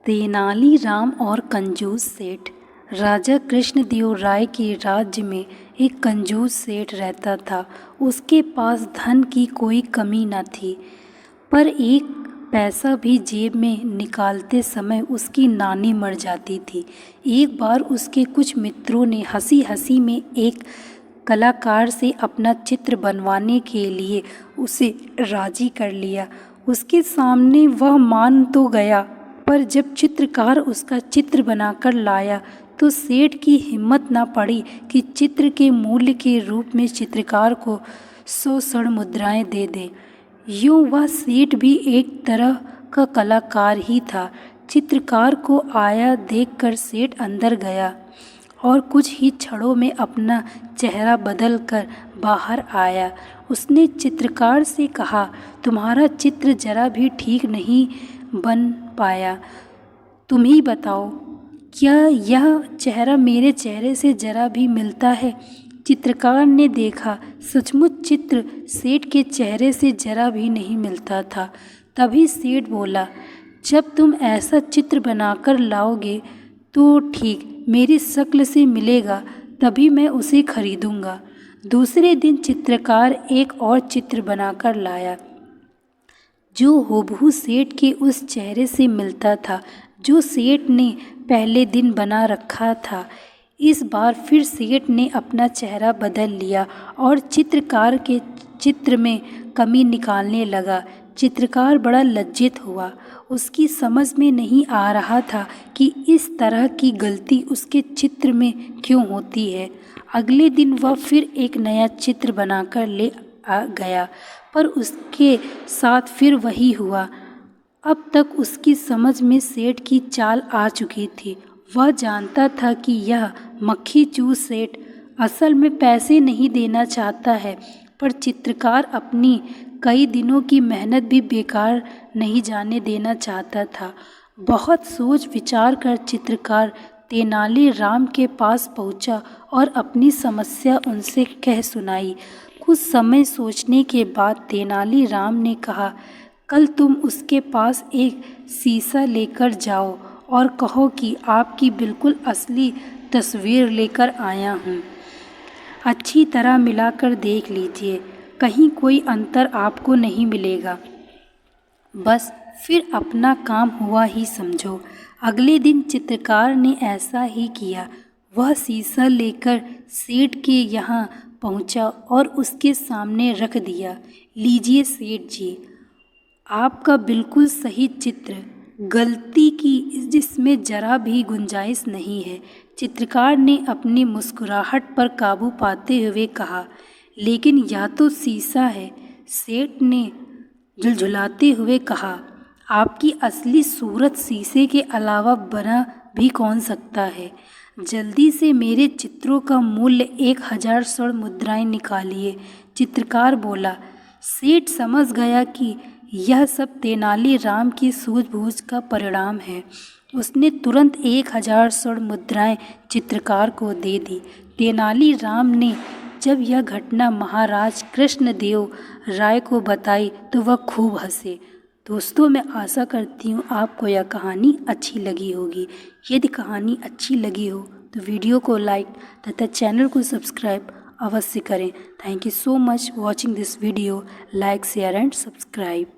तेनालीराम और कंजूस सेठ। राजा कृष्णदेव राय के राज्य में एक कंजूस सेठ रहता था। उसके पास धन की कोई कमी न थी, पर एक पैसा भी जेब में निकालते समय उसकी नानी मर जाती थी। एक बार उसके कुछ मित्रों ने हंसी हंसी में एक कलाकार से अपना चित्र बनवाने के लिए उसे राजी कर लिया। उसके सामने वह मान तो गया, पर जब चित्रकार उसका चित्र बनाकर लाया तो सेठ की हिम्मत न पड़ी कि चित्र के मूल्य के रूप में चित्रकार को 100 स्वर्ण मुद्राएं दे दे। यूँ वह सेठ भी एक तरह का कलाकार ही था। चित्रकार को आया देखकर सेठ अंदर गया और कुछ ही क्षणों में अपना चेहरा बदल कर बाहर आया। उसने चित्रकार से कहा, तुम्हारा चित्र जरा भी ठीक नहीं बन पाया, तुम ही बताओ, क्या यह चेहरा मेरे चेहरे से जरा भी मिलता है? चित्रकार ने देखा, सचमुच चित्र सेठ के चेहरे से जरा भी नहीं मिलता था। तभी सेठ बोला, जब तुम ऐसा चित्र बनाकर लाओगे तो ठीक मेरी शक्ल से मिलेगा, तभी मैं उसे खरीदूंगा। दूसरे दिन चित्रकार एक और चित्र बनाकर लाया जो हूबहू सेठ के उस चेहरे से मिलता था जो सेठ ने पहले दिन बना रखा था। इस बार फिर सेठ ने अपना चेहरा बदल लिया और चित्रकार के चित्र में कमी निकालने लगा। चित्रकार बड़ा लज्जित हुआ। उसकी समझ में नहीं आ रहा था कि इस तरह की गलती उसके चित्र में क्यों होती है। अगले दिन वह फिर एक नया चित्र बनाकर ले आ गया, पर उसके साथ फिर वही हुआ। अब तक उसकी समझ में सेठ की चाल आ चुकी थी। वह जानता था कि यह मक्खी चूस सेठ असल में पैसे नहीं देना चाहता है, पर चित्रकार अपनी कई दिनों की मेहनत भी बेकार नहीं जाने देना चाहता था। बहुत सोच विचार कर चित्रकार तेनालीराम के पास पहुंचा और अपनी समस्या उनसे कह सुनाई। कुछ समय सोचने के बाद तेनालीराम ने कहा, कल तुम उसके पास एक शीशा लेकर जाओ और कहो कि आपकी बिल्कुल असली तस्वीर लेकर आया हूँ। अच्छी तरह मिलाकर देख लीजिए, कहीं कोई अंतर आपको नहीं मिलेगा। बस फिर अपना काम हुआ ही समझो। अगले दिन चित्रकार ने ऐसा ही किया। वह शीशा लेकर सेठ के यहाँ पहुँचा और उसके सामने रख दिया। लीजिए सेठ जी, आपका बिल्कुल सही चित्र, गलती की जिसमें जरा भी गुंजाइश नहीं है। चित्रकार ने अपनी मुस्कुराहट पर काबू पाते हुए कहा, लेकिन यह तो शीशा है। सेठ ने झुलझुलाते हुए कहा, आपकी असली सूरत शीशे के अलावा बना भी कौन सकता है? जल्दी से मेरे चित्रों का मूल्य 1000 स्वर्ण मुद्राएं निकालिए। चित्रकार बोला। सेठ समझ गया कि यह सब तेनालीराम की सूझबूझ का परिणाम है। उसने तुरंत 1000 स्वर्ण मुद्राएं चित्रकार को दे दी। तेनालीराम ने जब यह घटना महाराज कृष्णदेव राय को बताई तो वह खूब हंसे। दोस्तों, मैं आशा करती हूँ आपको यह कहानी अच्छी लगी होगी। यदि कहानी अच्छी लगी हो तो वीडियो को लाइक तथा चैनल को सब्सक्राइब अवश्य करें। Thank you so much watching this video. Like, share and subscribe.